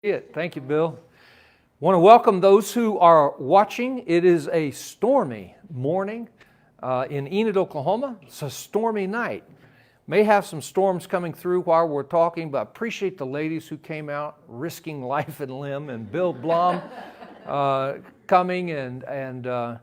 Thank you, Bill. Want to welcome those who are watching. It is a stormy morning in Enid, Oklahoma. It's a stormy night. May have some storms coming through while we're talking, but appreciate the ladies who came out risking life and limb, and Bill Blum coming and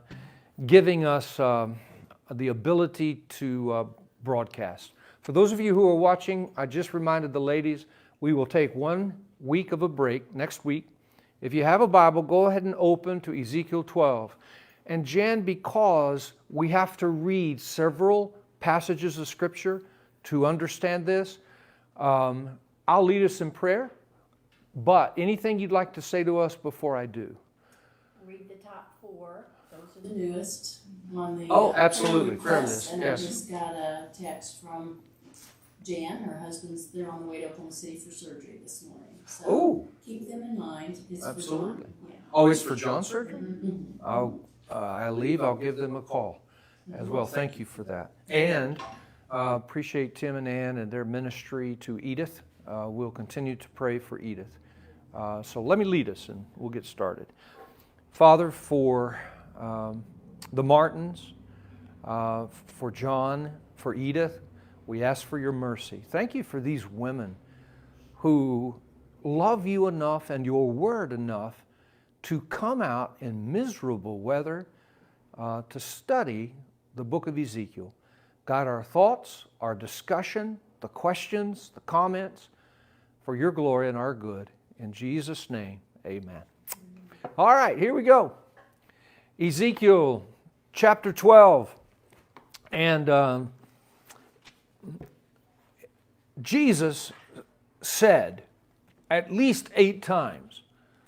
giving us the ability to broadcast. For those of you who are watching, I just reminded the ladies, we will take 1 week of a break next week. If you have a Bible, go ahead and open to Ezekiel 12. And Jan, because we have to read several passages of Scripture to understand this, I'll lead us in prayer. But anything you'd like to say to us before I do? Read the top 4. Those are the newest on the absolutely. prayer requests. And yes. I just got a text from Jan, her husband's, they're on the way to Oklahoma City for surgery this morning. So keep them in mind. It's absolutely. For John. Yeah. Oh, it's for John's surgery? Mm-hmm. I'll give them a call as well. Thank you for that. And appreciate Tim and Ann and their ministry to Edith. We'll continue to pray for Edith. So let me lead us and we'll get started. Father, for the Martins, for John, for Edith, we ask for your mercy. Thank you for these women who love you enough and your word enough to come out in miserable weather to study the book of Ezekiel. Guide our thoughts, our discussion, the questions, the comments, for your glory and our good. In Jesus' name, amen. All right, here we go. Ezekiel chapter 12. And Jesus said at least 8 times,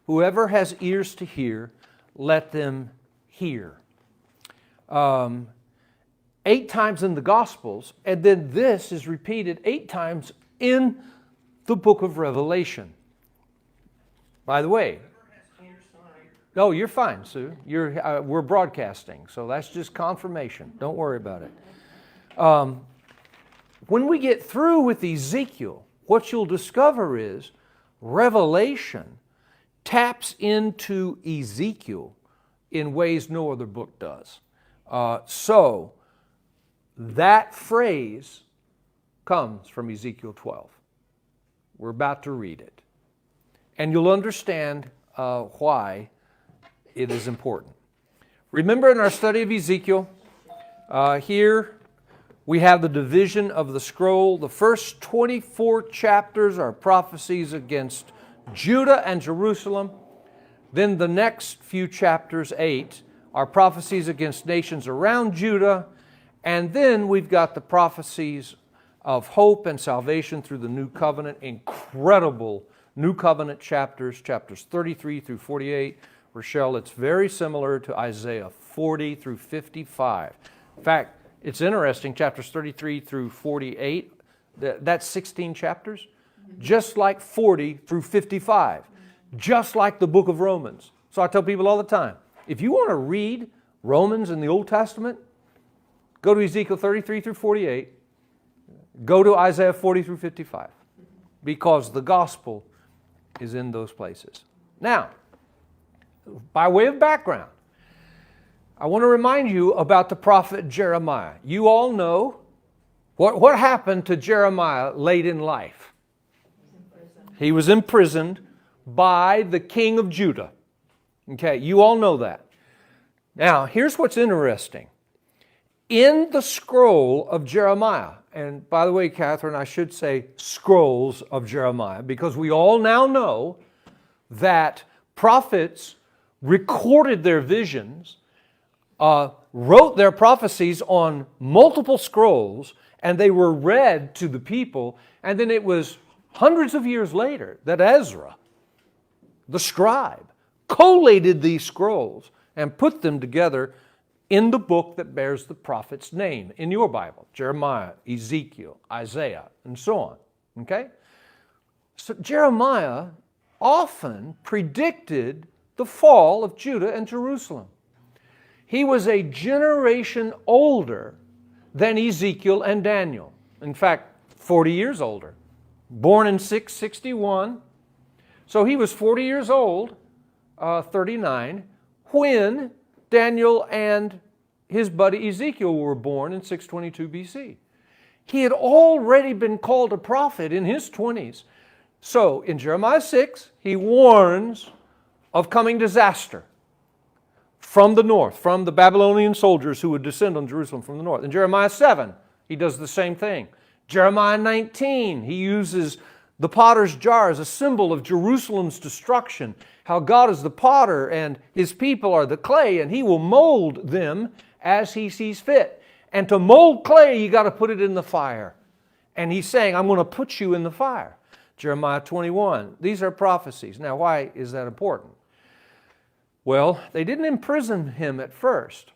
whoever has ears to hear, let them hear. 8 times in the Gospels, and then this is repeated 8 times in the book of Revelation. By the way, no, you're fine, Sue. We're broadcasting, so that's just confirmation. Don't worry about it. When we get through with Ezekiel, what you'll discover is Revelation taps into Ezekiel in ways no other book does. So that phrase comes from Ezekiel 12. We're about to read it. And you'll understand why it is important. Remember in our study of Ezekiel, here we have the division of the scroll. The first 24 chapters are prophecies against Judah and Jerusalem. Then the next few chapters, 8, are prophecies against nations around Judah. And then we've got the prophecies of hope and salvation through the New Covenant. Incredible New Covenant chapters 33 through 48. Rochelle, it's very similar to Isaiah 40 through 55. In fact, it's interesting, chapters 33 through 48, that's 16 chapters, just like 40 through 55, just like the book of Romans. So I tell people all the time, if you want to read Romans in the Old Testament, go to Ezekiel 33 through 48, go to Isaiah 40 through 55, because the gospel is in those places. Now, by way of background, I want to remind you about the prophet Jeremiah. You all know what happened to Jeremiah late in life. He was imprisoned by the king of Judah. Okay, you all know that. Now, here's what's interesting. In the scroll of Jeremiah, and by the way, Catherine, I should say scrolls of Jeremiah, because we all now know that prophets recorded their visions, wrote their prophecies on multiple scrolls, and they were read to the people. And then it was hundreds of years later that Ezra, the scribe, collated these scrolls and put them together in the book that bears the prophet's name in your Bible: Jeremiah, Ezekiel, Isaiah, and so on. Okay? So Jeremiah often predicted the fall of Judah and Jerusalem. He was a generation older than Ezekiel and Daniel. In fact, 40 years older. Born in 661. So he was 40 years old, 39, when Daniel and his buddy Ezekiel were born in 622 BC. He had already been called a prophet in his 20s. So in Jeremiah 6, he warns of coming disaster from the north, from the Babylonian soldiers who would descend on Jerusalem from the north. In Jeremiah 7, he does the same thing. Jeremiah 19, he uses the potter's jar as a symbol of Jerusalem's destruction, how God is the potter and his people are the clay, and he will mold them as he sees fit. And to mold clay, you got to put it in the fire. And he's saying, I'm going to put you in the fire. Jeremiah 21. These are prophecies. Now, why is that important? Well, they didn't imprison him at first.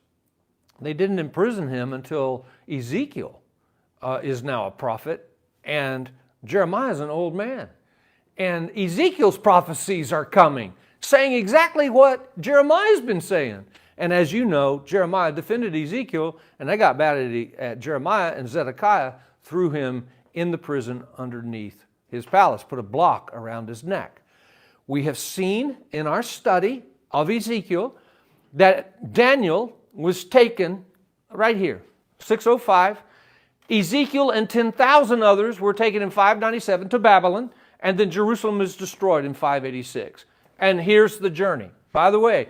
They didn't imprison him until Ezekiel is now a prophet, and Jeremiah is an old man. And Ezekiel's prophecies are coming, saying exactly what Jeremiah's been saying. And as you know, Jeremiah defended Ezekiel, and they got mad at Jeremiah, and Zedekiah threw him in the prison underneath his palace, put a block around his neck. We have seen in our study of Ezekiel that Daniel was taken right here, 605. Ezekiel and 10,000 others were taken in 597 to Babylon, and then Jerusalem is destroyed in 586. And here's the journey. By the way,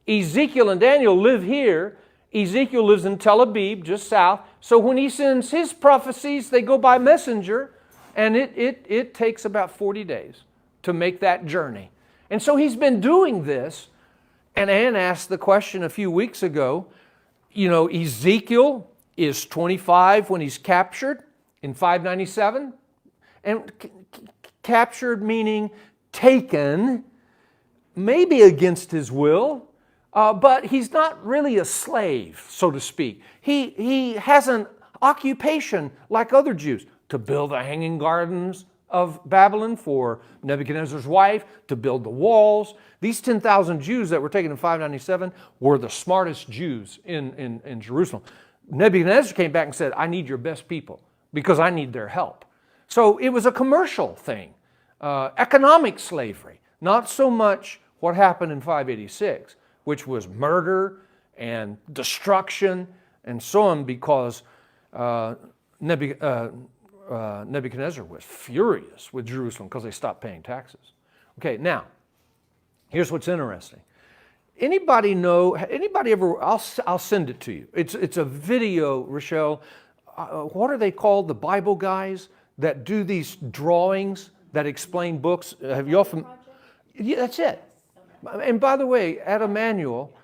Ezekiel and Daniel live here. Ezekiel lives in Tel Aviv, just south. So when he sends his prophecies, they go by messenger, and it takes about 40 days to make that journey. And so he's been doing this. And Ann asked the question a few weeks ago, you know, Ezekiel is 25 when he's captured in 597. And captured meaning taken, maybe against his will, but he's not really a slave, so to speak. He has an occupation like other Jews, to build the hanging gardens of Babylon for Nebuchadnezzar's wife, to build the walls. These 10,000 Jews that were taken in 597 were the smartest Jews in Jerusalem. Nebuchadnezzar came back and said, I need your best people because I need their help. So it was a commercial thing, economic slavery, not so much what happened in 586, which was murder and destruction and so on, because Nebuchadnezzar was furious with Jerusalem because they stopped paying taxes. Okay, now, here's what's interesting. Anybody ever, I'll send it to you. It's a video, Rochelle. What are they called? The Bible guys that do these drawings that explain books. Have you often? Yeah, that's it. And by the way, at Emmanuel,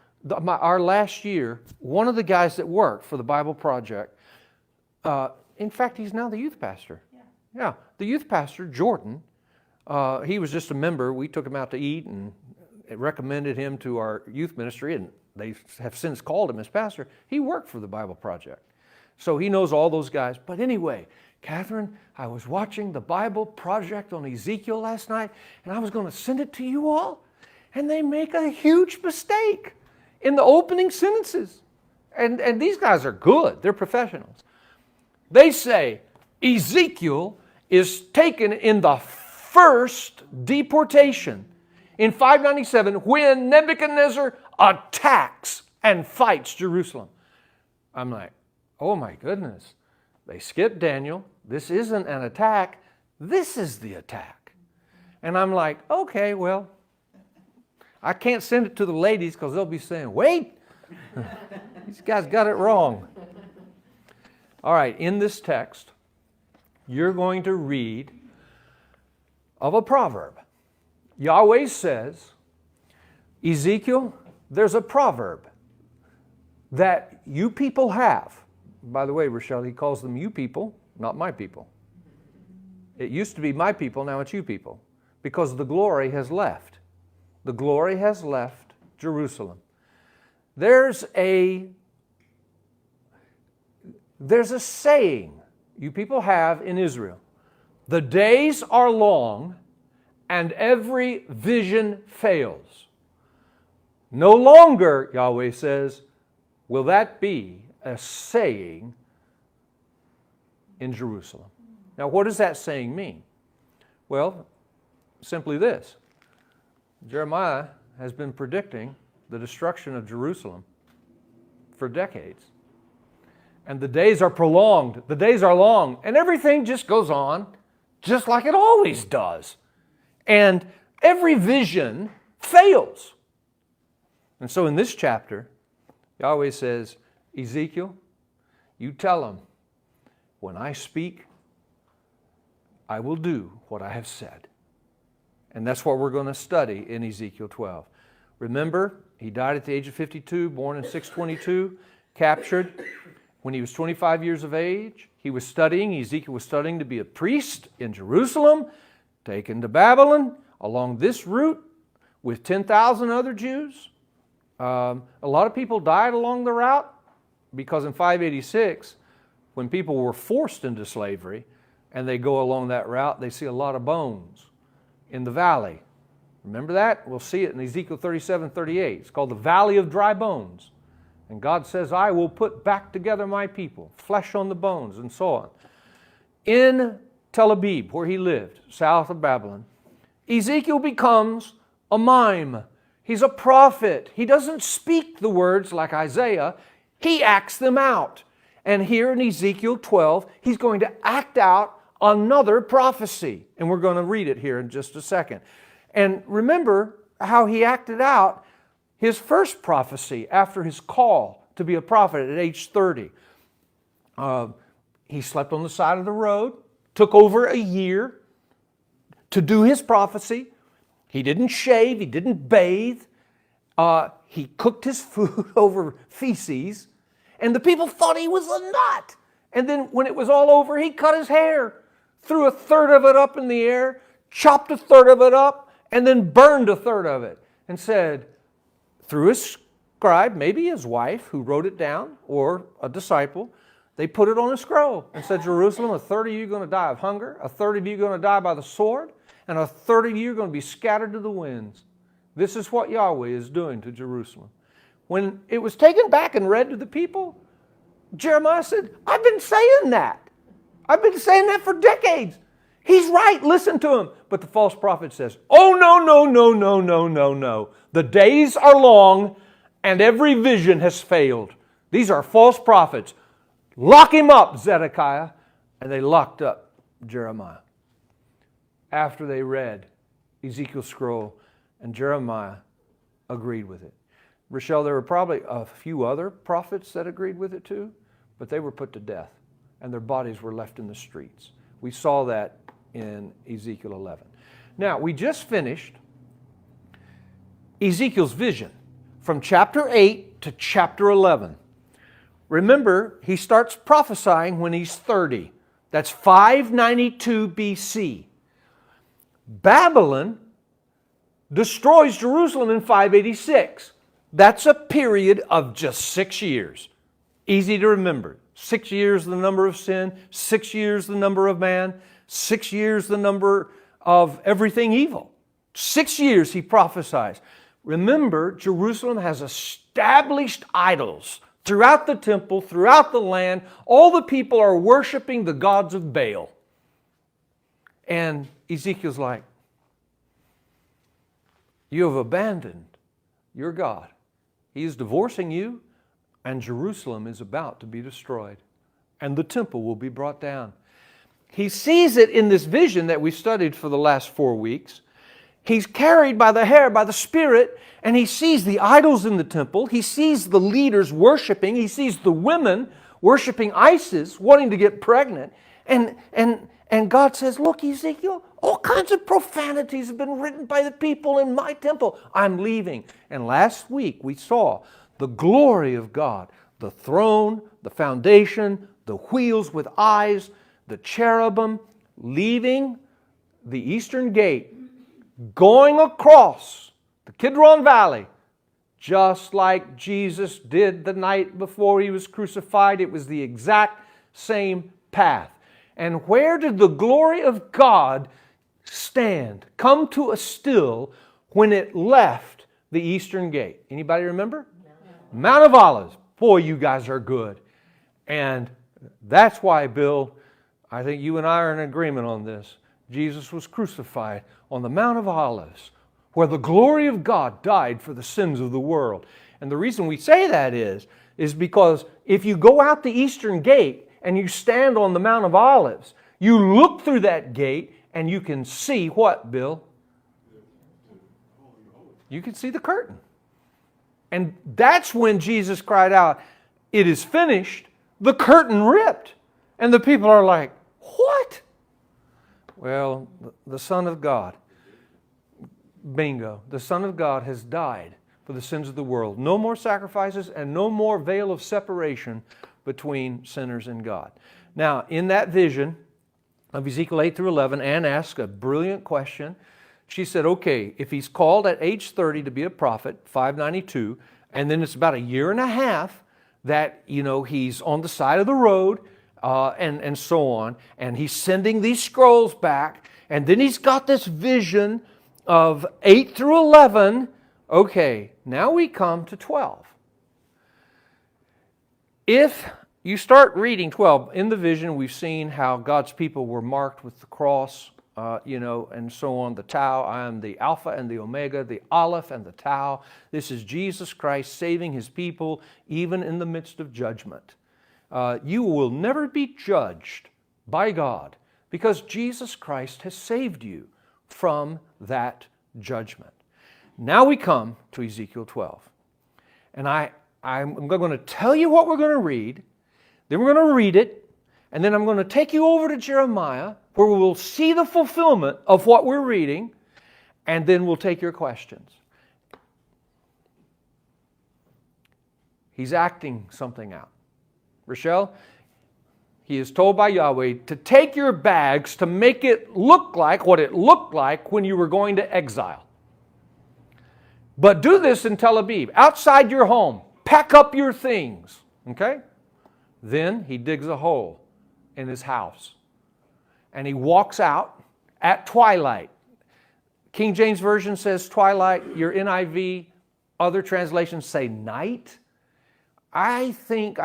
our last year, one of the guys that worked for the Bible Project, in fact, he's now the youth pastor. Yeah, the youth pastor, Jordan, he was just a member. We took him out to eat and recommended him to our youth ministry, and they have since called him as pastor. He worked for the Bible Project. So he knows all those guys. But anyway, Catherine, I was watching the Bible Project on Ezekiel last night, and I was going to send it to you all, and they make a huge mistake in the opening sentences. And these guys are good. They're professionals. They say Ezekiel is taken in the first deportation in 597 when Nebuchadnezzar attacks and fights Jerusalem. I'm like, oh my goodness. They skipped Daniel. This isn't an attack. This is the attack. And I'm like, okay, well, I can't send it to the ladies because they'll be saying, wait, these guys got it wrong. All right, in this text, you're going to read of a proverb. Yahweh says, Ezekiel, there's a proverb that you people have. By the way, Rochelle, he calls them you people, not my people. It used to be my people, now it's you people, because the glory has left. The glory has left Jerusalem. There's a saying you people have in Israel. The days are long and every vision fails. No longer, Yahweh says, will that be a saying in Jerusalem. Now, what does that saying mean? Well, simply this. Jeremiah has been predicting the destruction of Jerusalem for decades. And the days are prolonged, the days are long, and everything just goes on just like it always does. And every vision fails. And so in this chapter, Yahweh says, Ezekiel, you tell them, when I speak, I will do what I have said. And that's what we're going to study in Ezekiel 12. Remember, he died at the age of 52, born in 622, captured when he was 25 years of age. He was studying, Ezekiel was studying to be a priest in Jerusalem, taken to Babylon along this route with 10,000 other Jews. A lot of people died along the route because in 586, when people were forced into slavery and they go along that route, they see a lot of bones in the valley. Remember that? We'll see it in Ezekiel 37:38. It's called the Valley of Dry Bones. And God says, I will put back together my people, flesh on the bones, and so on. In Tel Aviv, where he lived, south of Babylon, Ezekiel becomes a mime. He's a prophet. He doesn't speak the words like Isaiah. He acts them out. And here in Ezekiel 12, he's going to act out another prophecy. And we're going to read it here in just a second. And remember how he acted out his first prophecy after his call to be a prophet at age 30. He slept on the side of the road, took over a year to do his prophecy. He didn't shave, he didn't bathe. He cooked his food over feces. And the people thought he was a nut. And then when it was all over, he cut his hair, threw a third of it up in the air, chopped a third of it up, and then burned a third of it. And said, through his scribe, maybe his wife who wrote it down, or a disciple, they put it on a scroll and said, Jerusalem, a third of you are going to die of hunger, a third of you are going to die by the sword, and a third of you are going to be scattered to the winds. This is what Yahweh is doing to Jerusalem. When it was taken back and read to the people, Jeremiah said, I've been saying that. I've been saying that for decades. He's right, listen to him. But the false prophet says, oh, no, no, no, no, no, no, no. The days are long and every vision has failed. These are false prophets. Lock him up, Zedekiah. And they locked up Jeremiah. After they read Ezekiel's scroll, and Jeremiah agreed with it. Rochelle, there were probably a few other prophets that agreed with it too, but they were put to death and their bodies were left in the streets. We saw that in Ezekiel 11. Now, we just finished Ezekiel's vision from chapter 8 to chapter 11. Remember, he starts prophesying when he's 30. That's 592 BC. Babylon destroys Jerusalem in 586. That's a period of just 6 years. Easy to remember. 6 years the number of sin, 6 years the number of man, 6 years the number of everything evil. 6 years he prophesies. Remember, Jerusalem has established idols throughout the temple, throughout the land. All the people are worshiping the gods of Baal. And Ezekiel's like, you have abandoned your God. He is divorcing you, and Jerusalem is about to be destroyed, and the temple will be brought down. He sees it in this vision that we studied for the last 4 weeks. He's carried by the hair, by the Spirit, and he sees the idols in the temple. He sees the leaders worshiping. He sees the women worshiping Isis, wanting to get pregnant. And God says, look, Ezekiel, all kinds of profanities have been written by the people in my temple. I'm leaving. And last week we saw the glory of God, the throne, the foundation, the wheels with eyes, the cherubim leaving the eastern gate, going across the Kidron Valley, just like Jesus did the night before he was crucified. It was the exact same path. And where did the glory of God stand, come to a still when it left the eastern gate? Anybody remember? No. Mount of Olives. Boy, you guys are good. And that's why, Bill, I think you and I are in agreement on this. Jesus was crucified on the Mount of Olives, where the glory of God died for the sins of the world. And the reason we say that is because if you go out the eastern gate and you stand on the Mount of Olives, you look through that gate and you can see what, Bill? You can see the curtain. And that's when Jesus cried out, "It is finished." The curtain ripped. And the people are like, "What?" Well, the Son of God, bingo, the Son of God has died for the sins of the world. No more sacrifices and no more veil of separation between sinners and God. Now, in that vision of Ezekiel 8 through 11, Ann asked a brilliant question. She said, okay, if he's called at age 30 to be a prophet, 592, and then it's about a year and a half that, he's on the side of the road and so on, and he's sending these scrolls back, and then he's got this vision of 8 through 11. Okay, now we come to 12. If you start reading 12, in the vision we've seen how God's people were marked with the cross, and so on, the Tau. I am the Alpha and the Omega, the Aleph and the Tau. This is Jesus Christ saving His people even in the midst of judgment. You will never be judged by God because Jesus Christ has saved you from that judgment. Now we come to Ezekiel 12. And I'm going to tell you what we're going to read, then we're going to read it, and then I'm going to take you over to Jeremiah, where we will see the fulfillment of what we're reading, and then we'll take your questions. He's acting something out. Rochelle, he is told by Yahweh to take your bags to make it look like what it looked like when you were going to exile. But do this in Tel Aviv, outside your home. Pack up your things. Okay? Then he digs a hole in his house. And he walks out at twilight. King James Version says twilight. Your NIV, other translations say night. I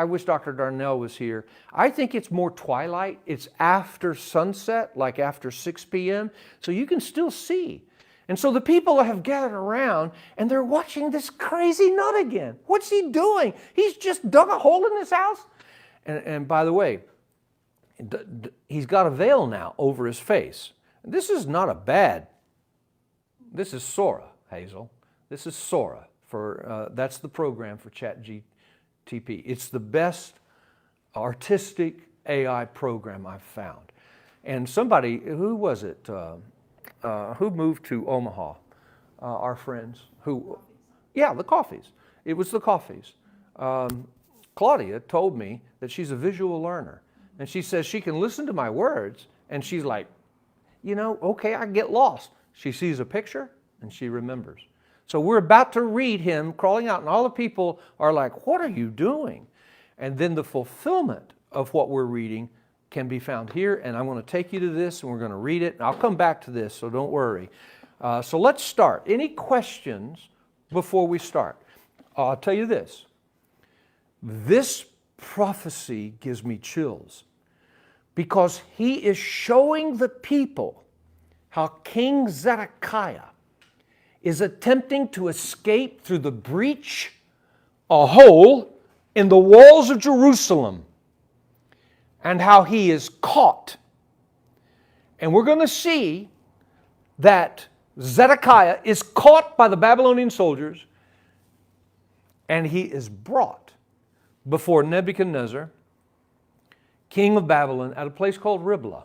wish Dr. Darnell was here. I think it's more twilight. It's after sunset, like after 6 p.m. So you can still see. And so the people have gathered around and they're watching this crazy nut again. What's he doing? He's just dug a hole in his house. And by the way, he's got a veil now over his face. This is not a bad, this is Sora, Hazel. This is Sora. That's the program for ChatGTP. It's the best artistic AI program I've found. And somebody, who was it? Who moved to Omaha? Our friends. The Coffees. It was the Coffees. Claudia told me that she's a visual learner. And she says she can listen to my words, and she's like, okay, I get lost. She sees a picture, and she remembers. So we're about to read him crawling out, and all the people are like, what are you doing? And then the fulfillment of what we're reading can be found here, and I'm going to take you to this, and we're going to read it. And I'll come back to this, so don't worry. So let's start. Any questions before we start? I'll tell you this. This prophecy gives me chills because he is showing the people how King Zedekiah is attempting to escape through the breach, a hole in the walls of Jerusalem, and how he is caught. And we're going to see that Zedekiah is caught by the Babylonian soldiers, and he is brought before Nebuchadnezzar, king of Babylon, at a place called Riblah.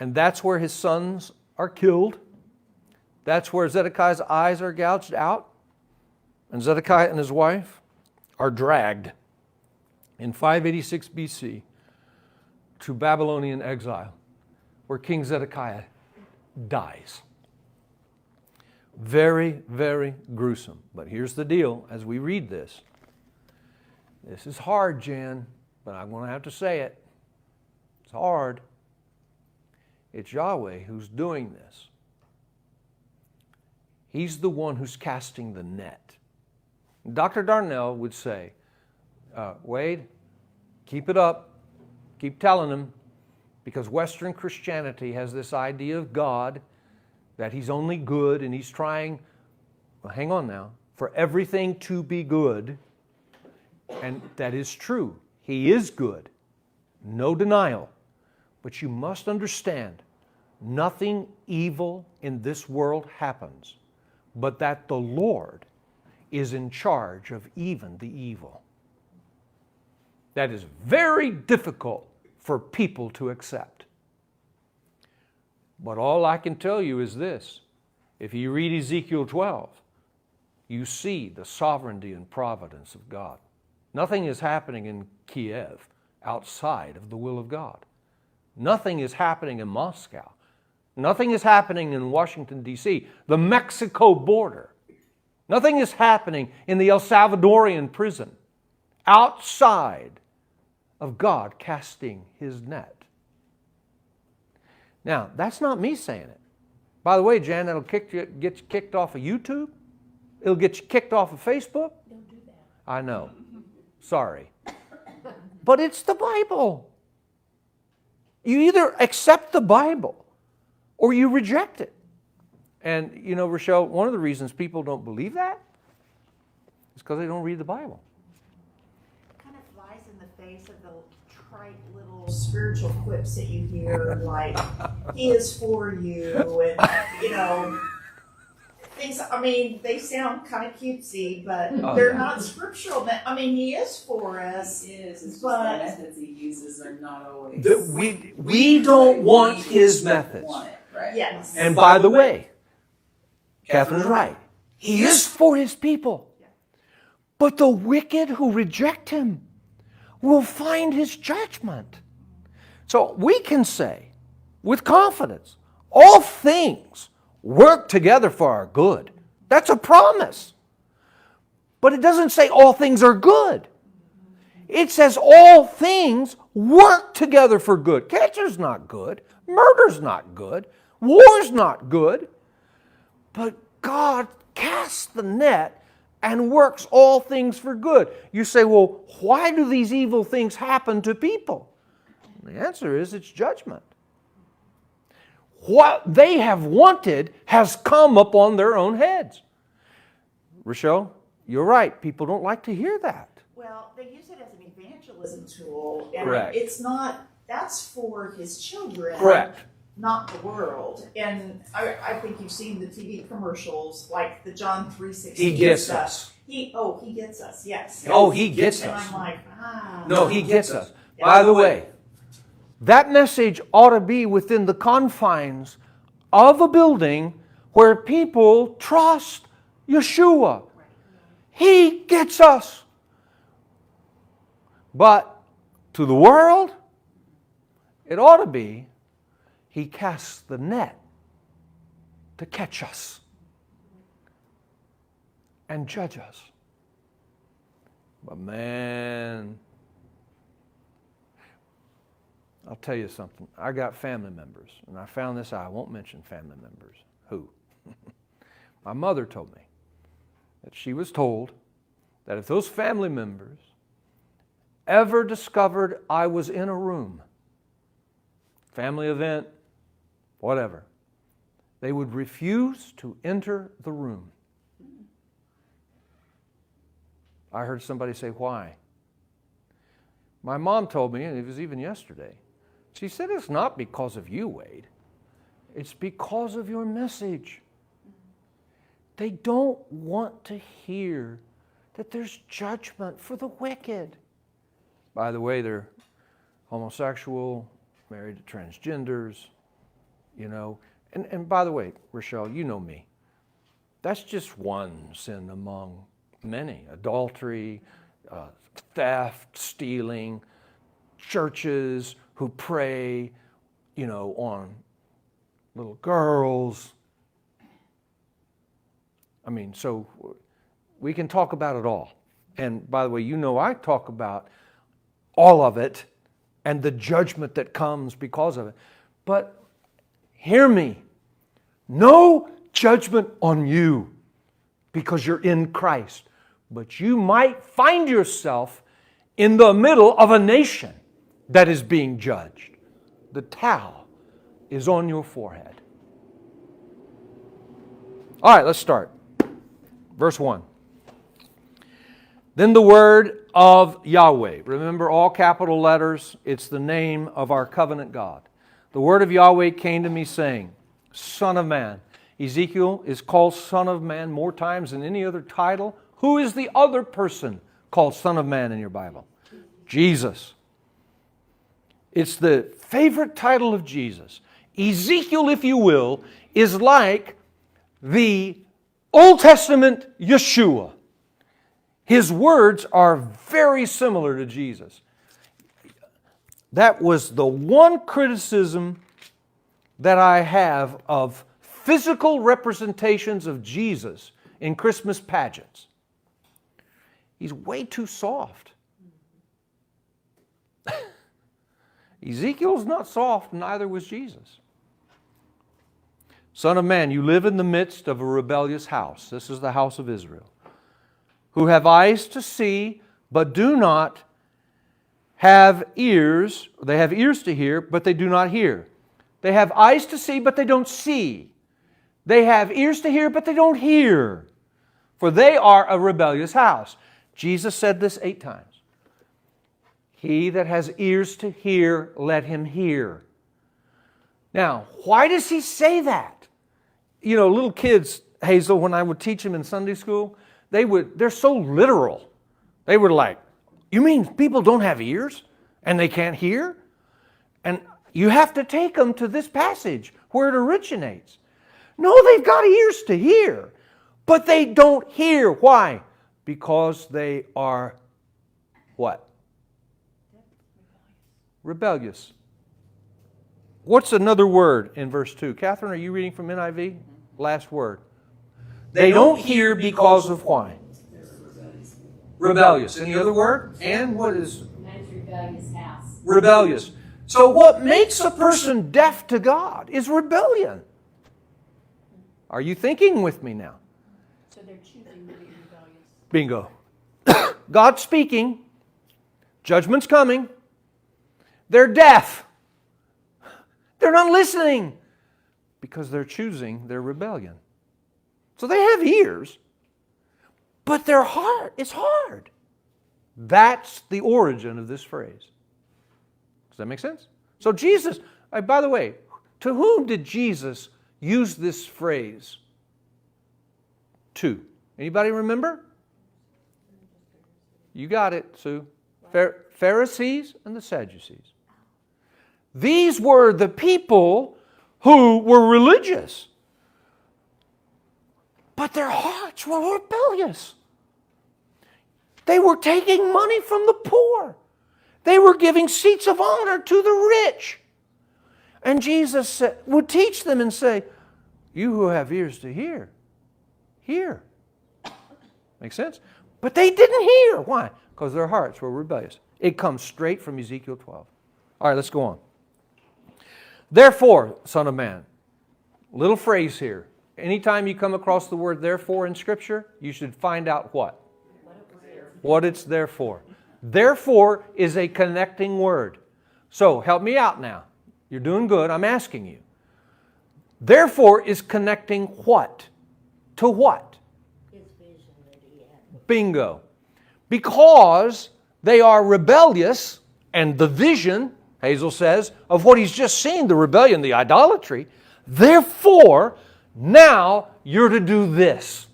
And that's where his sons are killed. That's where Zedekiah's eyes are gouged out. And Zedekiah and his wife are dragged in 586 BC to Babylonian exile, where King Zedekiah dies. Very, very gruesome. But here's the deal as we read this. This is hard, Jen, but I'm going to have to say it. It's hard. It's Yahweh who's doing this. He's the one who's casting the net. Dr. Darnell would say, Wade, keep it up. Keep telling them, because Western Christianity has this idea of God that He's only good and He's trying, well, hang on now, for everything to be good. And that is true. He is good. No denial. But you must understand, nothing evil in this world happens, but that the Lord is in charge of even the evil. That is very difficult for people to accept. But all I can tell you is this. If you read Ezekiel 12, you see the sovereignty and providence of God. Nothing is happening in Kiev outside of the will of God. Nothing is happening in Moscow. Nothing is happening in Washington, D.C., the Mexico border. Nothing is happening in the El Salvadorian prison outside of God casting His net. Now, that's not me saying it. By the way, Jan, that'll get you kicked off of YouTube. It'll get you kicked off of Facebook. Don't do that. I know. Sorry. But it's the Bible. You either accept the Bible or you reject it. And, you know, Rochelle, one of the reasons people don't believe that is because they don't read the Bible. It kind of flies in the face of the trite little spiritual quips that you hear, like, He is for you, and, you know, things, I mean, they sound kind of cutesy, but they're not scriptural. I mean, He is for us. It is. It's just But- the methods He uses are not always. We don't want His methods. Want it, right? Yes. And by the way, Catherine's right. He is for His people. But the wicked who reject Him will find His judgment. So we can say with confidence, all things work together for our good. That's a promise. But it doesn't say all things are good. It says all things work together for good. Cancer's not good. Murder's not good. War's not good. But God casts the net and works all things for good. You say, well, why do these evil things happen to people? The answer is it's judgment. What they have wanted has come upon their own heads. Rochelle, you're right. People don't like to hear that. well, they use it as an evangelism As a tool, and Correct. it's not, that's for His children. Correct. Not the world. And I think you've seen the TV commercials, like the John 3:16. He gets stuff. us. He gets us, yes. Oh, He gets And us. I'm like, No, He gets us. Yeah. By the way, that message ought to be within the confines of a building where people trust Yeshua. He gets us. But to the world, it ought to be He casts the net to catch us and judge us. But man, I'll tell you something. I got family members, and I found this out. I won't mention family members. Who? My mother told me that she was told that if those family members ever discovered I was in a room, family event, whatever, they would refuse to enter the room. I heard somebody say, why? My mom told me, and it was even yesterday, she said, it's not because of you, Wade. It's because of your message. They don't want to hear that there's judgment for the wicked. By the way, they're homosexual, married to transgenders, you know. And by the way, Rochelle, you know me. That's just one sin among many. Adultery, theft, stealing, churches who prey, you know, on little girls. I mean, so we can talk about it all. And by the way, you know I talk about all of it and the judgment that comes because of it. But hear me. No judgment on you because you're in Christ. But you might find yourself in the middle of a nation that is being judged. The towel is on your forehead. All right, let's start. Verse 1. Then the word of Yahweh. Remember, all capital letters. It's the name of our covenant God. The word of Yahweh came to me saying, Son of man. Ezekiel is called Son of Man more times than any other title. Who is the other person called Son of Man in your Bible? Jesus. It's the favorite title of Jesus. Ezekiel, if you will, is like the Old Testament Yeshua. His words are very similar to Jesus. That was the one criticism that I have of physical representations of Jesus in Christmas pageants. He's way too soft. Ezekiel's not soft, neither was Jesus. Son of man, you live in the midst of a rebellious house. This is the house of Israel. Who have eyes to see, but do not have ears. They have ears to hear, but they do not hear. They have eyes to see, but they don't see. They have ears to hear, but they don't hear. For they are a rebellious house. Jesus said this 8 times. He that has ears to hear, let him hear. Now, why does he say that? You know, little kids, Hazel, when I would teach them in Sunday school, they're so literal. They were like, you mean people don't have ears and they can't hear? And you have to take them to this passage where it originates. No, they've got ears to hear, but they don't hear. Why? Because they are what? Rebellious. What's another word in verse 2? Catherine, are you reading from NIV? Last word. They don't hear because of why? Rebellious. Any other word? And what is? Rebellious house. Rebellious. So what makes a person deaf to God is rebellion. Are you thinking with me now? So they're choosing to be rebellious. Bingo. God's speaking. Judgment's coming. They're deaf. They're not listening because they're choosing their rebellion. So they have ears, but their heart is hard. That's the origin of this phrase. Does that make sense? So Jesus, by the way, to whom did Jesus use this phrase to? Anybody remember? You got it, Sue. Pharisees and the Sadducees. These were the people who were religious, but their hearts were rebellious. They were taking money from the poor. They were giving seats of honor to the rich. And Jesus would teach them and say, you who have ears to hear, hear. Make sense? But they didn't hear. Why? Because their hearts were rebellious. It comes straight from Ezekiel 12. All right, let's go on. Therefore, Son of Man, little phrase here. Anytime you come across the word therefore in Scripture, you should find out what? What it's there for. Therefore is a connecting word. So, help me out now. You're doing good. I'm asking you. Therefore is connecting what? To what? His vision that he had. Bingo. Because they are rebellious, and the vision, Hazel says, of what he's just seen, the rebellion, the idolatry, therefore, now you're to do this.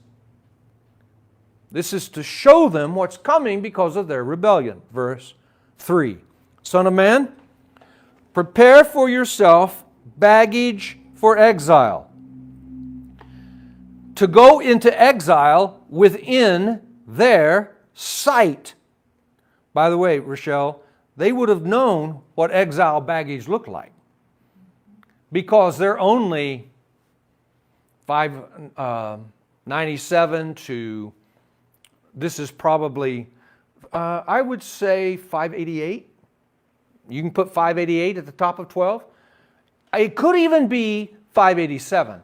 This is to show them what's coming because of their rebellion. Verse 3. Son of man, prepare for yourself baggage for exile. To go into exile within their sight. By the way, Rochelle, they would have known what exile baggage looked like. Because they're only 597 to, this is probably, I would say 588. You can put 588 at the top of 12. It could even be 587.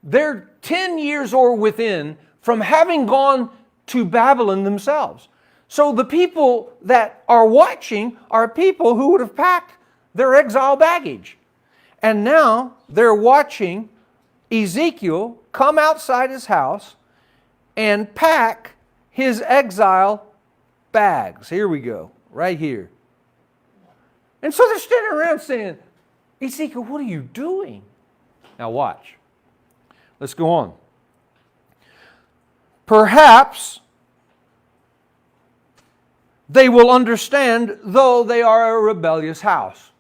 They're 10 years or within from having gone to Babylon themselves. So the people that are watching are people who would have packed their exile baggage. And now they're watching Ezekiel come outside his house and pack his exile bags. Here we go, right here. And so they're standing around saying, Ezekiel, what are you doing? Now watch. Let's go on. Perhaps they will understand, though they are a rebellious house.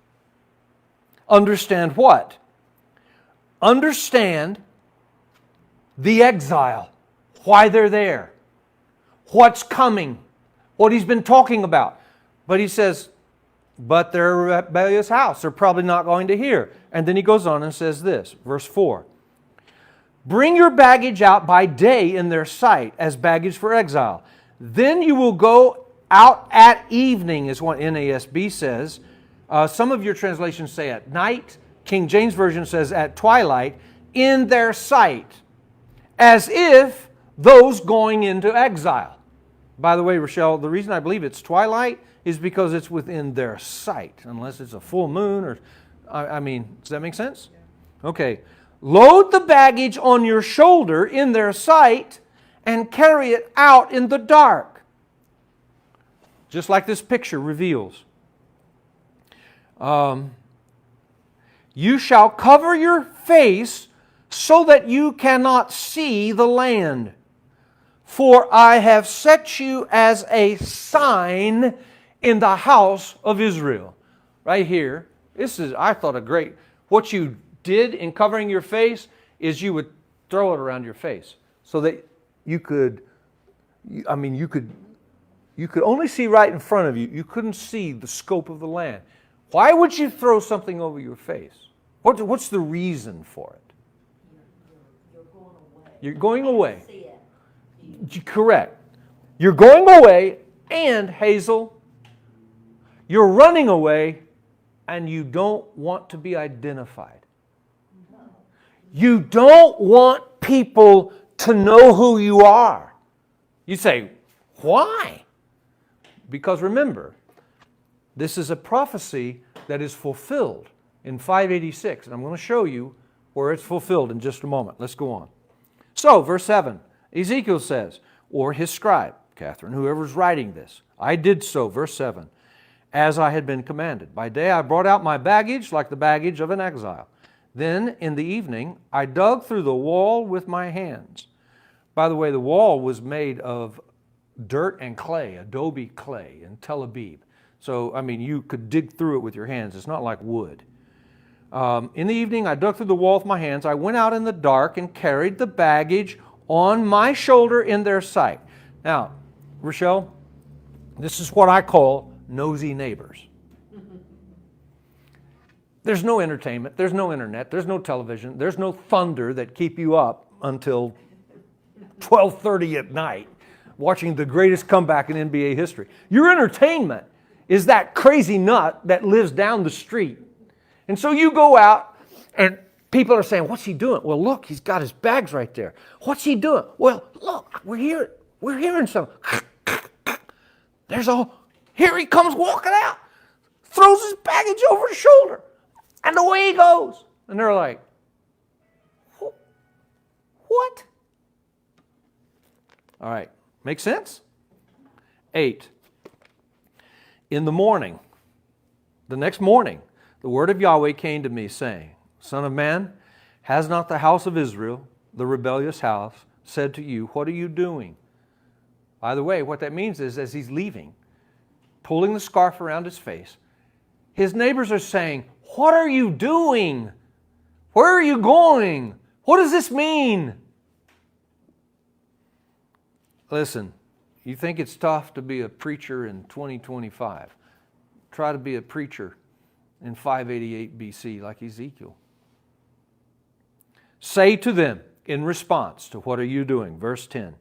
Understand what? Understand the exile, why they're there, what's coming, what he's been talking about. But he says, but they're a rebellious house. They're probably not going to hear. And then he goes on and says this, verse 4. Bring your baggage out by day in their sight as baggage for exile. Then you will go out at evening, is what NASB says. Some of your translations say at night. King James Version says at twilight, in their sight, as if those going into exile. By the way, Rochelle, the reason I believe it's twilight is because it's within their sight, unless it's a full moon or, I mean, does that make sense? Okay. Load the baggage on your shoulder in their sight and carry it out in the dark. Just like this picture reveals. You shall cover your face so that you cannot see the land. For I have set you as a sign in the house of Israel. Right here. This is, I thought, a great... What you did in covering your face is you would throw it around your face so that you could... you could only see right in front of you. You couldn't see the scope of the land. Why would you throw something over your face? What's the reason for it? You're going away. Correct. You're going away, and Hazel, you're running away, and you don't want to be identified. You don't want people to know who you are. You say, why? Because remember, this is a prophecy that is fulfilled in 586. And I'm going to show you where it's fulfilled in just a moment. Let's go on. So, verse 7, Ezekiel says, or his scribe, Catherine, whoever's writing this, I did so, verse 7, as I had been commanded. By day I brought out my baggage like the baggage of an exile. Then in the evening I dug through the wall with my hands. By the way, the wall was made of dirt and clay, adobe clay in Tel Aviv. So, you could dig through it with your hands. It's not like wood. In the evening, I dug through the wall with my hands. I went out in the dark and carried the baggage on my shoulder in their sight. Now, Rochelle, this is what I call nosy neighbors. There's no entertainment. There's no internet. There's no television. There's no thunder that keep you up until 12:30 at night watching the greatest comeback in NBA history. Your entertainment is that crazy nut that lives down the street. And so you go out and people are saying, what's he doing? Well, look, he's got his bags right there. What's he doing? Well, look, we're hearing some. Here he comes walking out, throws his baggage over his shoulder, and away he goes. And they're like, what? All right, make sense? 8. In the morning, the next morning, the word of Yahweh came to me, saying, Son of man, has not the house of Israel, the rebellious house, said to you, what are you doing? By the way, what that means is as he's leaving, pulling the scarf around his face, his neighbors are saying, what are you doing? Where are you going? What does this mean? Listen, you think it's tough to be a preacher in 2025. Try to be a preacher in 588 BC like Ezekiel. Say to them in response to what are you doing? Verse 10.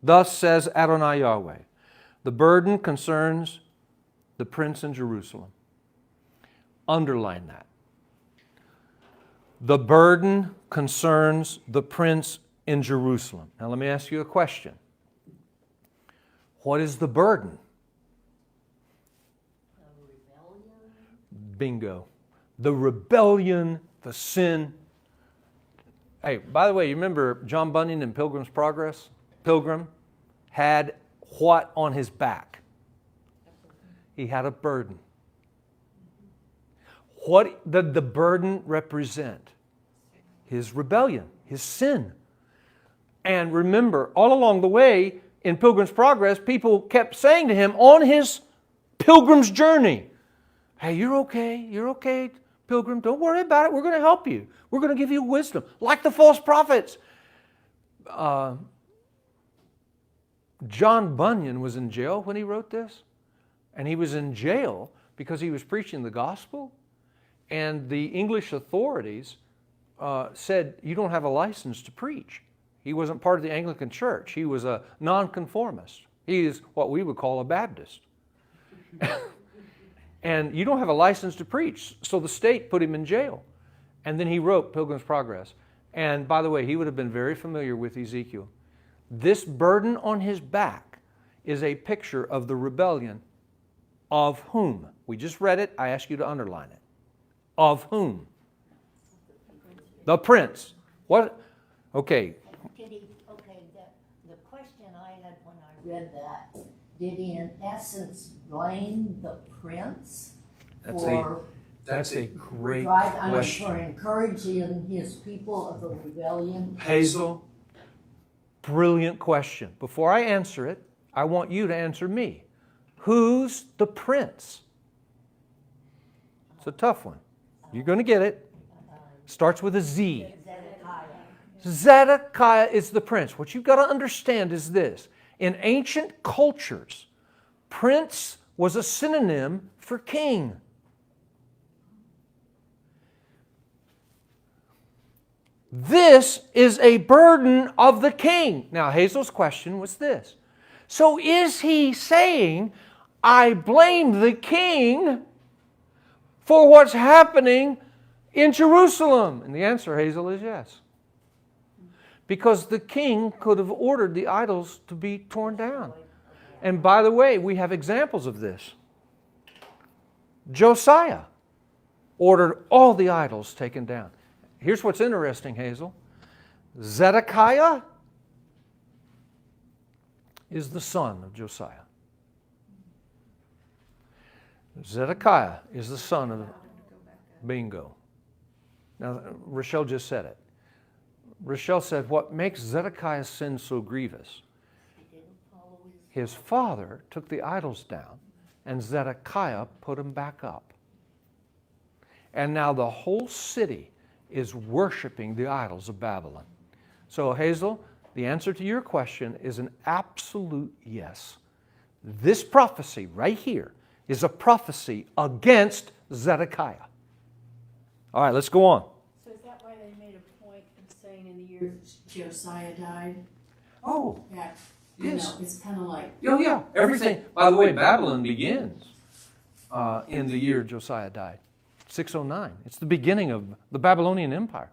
Thus says Adonai Yahweh, the burden concerns the prince in Jerusalem. Underline that. The burden concerns the prince in Jerusalem. Now let me ask you a question. What is the burden? Bingo. The rebellion, the sin. Hey, by the way, you remember John Bunyan in Pilgrim's Progress? Pilgrim had what on his back? He had a burden. What did the burden represent? His rebellion, his sin. And remember, all along the way in Pilgrim's Progress, people kept saying to him on his pilgrim's journey, hey, you're okay, pilgrim, don't worry about it, we're going to help you. We're going to give you wisdom, like the false prophets. John Bunyan was in jail when he wrote this, and he was in jail because he was preaching the gospel, and the English authorities said, you don't have a license to preach. He wasn't part of the Anglican Church. He was a nonconformist. He is what we would call a Baptist. And you don't have a license to preach. So the state put him in jail. And then he wrote Pilgrim's Progress. And by the way, he would have been very familiar with Ezekiel. This burden on his back is a picture of the rebellion of whom? We just read it. I ask you to underline it. Of whom? The prince. What? Okay. The question I had when I read that, did he in essence blame the prince That's a great for question. encouraging his people of the rebellion? Hazel, brilliant question. Before I answer it, I want you to answer me. Who's the prince? It's a tough one. You're going to get it. Starts with a Z. Zedekiah is the prince. What you've got to understand is this. In ancient cultures, prince was a synonym for king. This is a burden of the king. Now, Hazel's question was this. So is he saying, I blame the king for what's happening in Jerusalem? And the answer, Hazel, is yes. Because the king could have ordered the idols to be torn down. And by the way, we have examples of this. Josiah ordered all the idols taken down. Here's what's interesting, Hazel. Zedekiah is the son of Josiah. Zedekiah is the son of Bingo. Now, Rochelle just said it. Rochelle said, what makes Zedekiah's sin so grievous? His father took the idols down, and Zedekiah put them back up. And now the whole city is worshiping the idols of Babylon. So, Hazel, the answer to your question is an absolute yes. This prophecy right here is a prophecy against Zedekiah. All right, let's go on. So is that why they made a point of saying in the year Josiah died? Oh, Yeah. yes. It's kind of like... Oh, yeah. Everything. By the way, Babylon begins in the year Josiah died. 609. It's the beginning of the Babylonian Empire.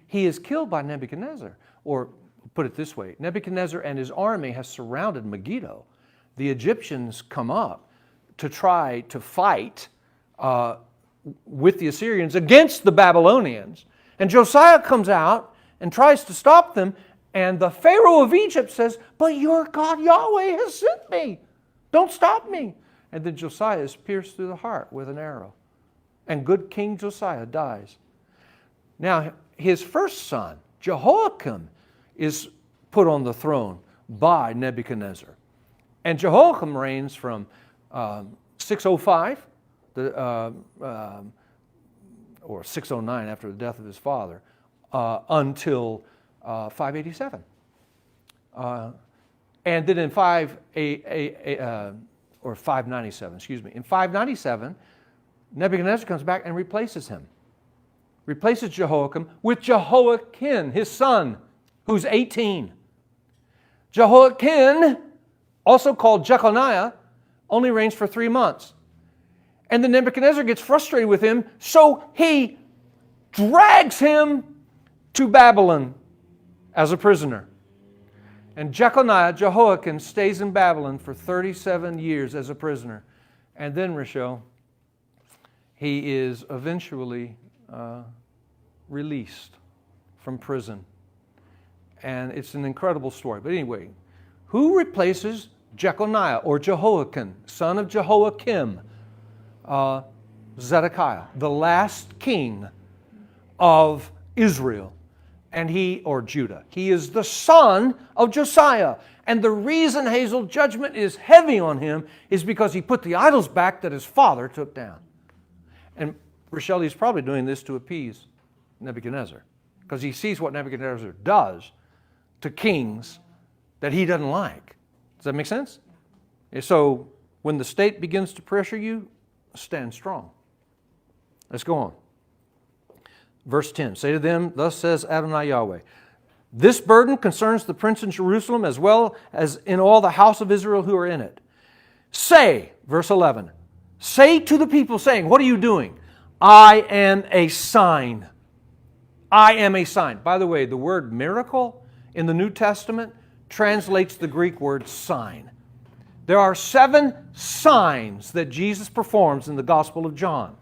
He is killed by Nebuchadnezzar. Or put it this way, Nebuchadnezzar and his army has surrounded Megiddo. The Egyptians come up to try to fight with the Assyrians against the Babylonians. And Josiah comes out and tries to stop them. And the Pharaoh of Egypt says, but your God Yahweh has sent me. Don't stop me. And then Josiah is pierced through the heart with an arrow. And good King Josiah dies. Now, his first son, Jehoiakim, is put on the throne by Nebuchadnezzar. And Jehoiakim reigns from 605, or 609 after the death of his father, until 587. And then in 597, excuse me. In 597, Nebuchadnezzar comes back and replaces him. Replaces Jehoiakim with Jehoiakim, his son, who's 18. Jehoiakim, also called Jeconiah, only reigns for 3 months. And then Nebuchadnezzar gets frustrated with him, so he drags him to Babylon as a prisoner. And Jeconiah, Jehoiakim, stays in Babylon for 37 years as a prisoner. And then, Rochelle, he is eventually released from prison. And it's an incredible story. But anyway, who replaces Jeconiah or Jehoiakim, son of Jehoiakim? Zedekiah, the last king of Israel. And or Judah. He is the son of Josiah. And the reason, Hazel, judgment is heavy on him is because he put the idols back that his father took down. And Rochelle, he's probably doing this to appease Nebuchadnezzar, because he sees what Nebuchadnezzar does to kings that he doesn't like. Does that make sense? So when the state begins to pressure you, stand strong. Let's go on. Verse 10, say to them, thus says Adonai Yahweh, this burden concerns the prince in Jerusalem as well as in all the house of Israel who are in it. Say, verse 11, say to the people saying, what are you doing? I am a sign. I am a sign. By the way, the word miracle in the New Testament translates the Greek word sign. There are 7 signs that Jesus performs in the Gospel of John.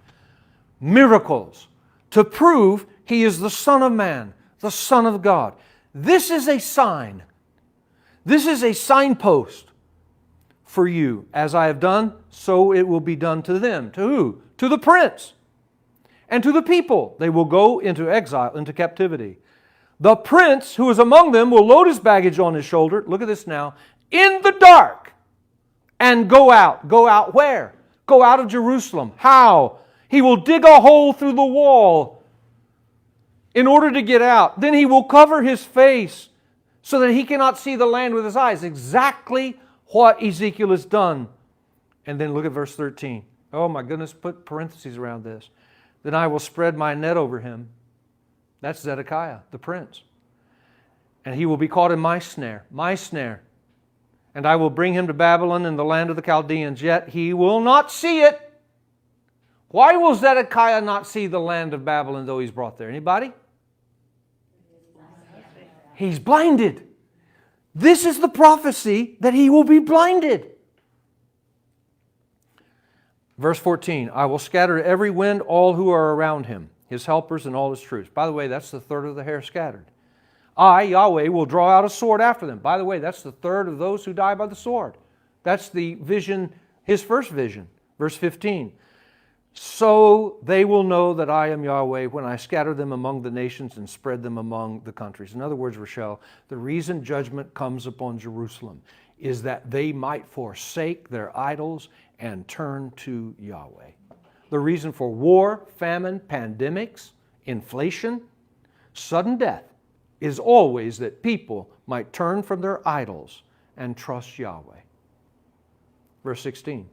Miracles to prove He is the Son of Man, the Son of God. This is a sign. This is a signpost for you. As I have done, so it will be done to them. To who? To the prince. And to the people. They will go into exile, into captivity. The prince who is among them will load his baggage on his shoulder. Look at this now. In the dark. And go out. Go out where? Go out of Jerusalem. How? He will dig a hole through the wall in order to get out. Then he will cover his face so that he cannot see the land with his eyes. Exactly what Ezekiel has done. And then look at verse 13. Oh my goodness, put parentheses around this. Then I will spread my net over him. That's Zedekiah, the prince. And he will be caught in my snare. My snare. And I will bring him to Babylon in the land of the Chaldeans. Yet he will not see it. Why will Zedekiah not see the land of Babylon though he's brought there? Anybody? He's blinded. This is the prophecy that he will be blinded. Verse 14, I will scatter to every wind all who are around him, his helpers and all his troops. By the way, that's the third of the hair scattered. I, Yahweh, will draw out a sword after them. By the way, that's the third of those who die by the sword. That's the vision, his first vision. Verse 15, so they will know that I am Yahweh when I scatter them among the nations and spread them among the countries. In other words, Rochelle, the reason judgment comes upon Jerusalem is that they might forsake their idols and turn to Yahweh. The reason for war, famine, pandemics, inflation, sudden death is always that people might turn from their idols and trust Yahweh. Verse 16.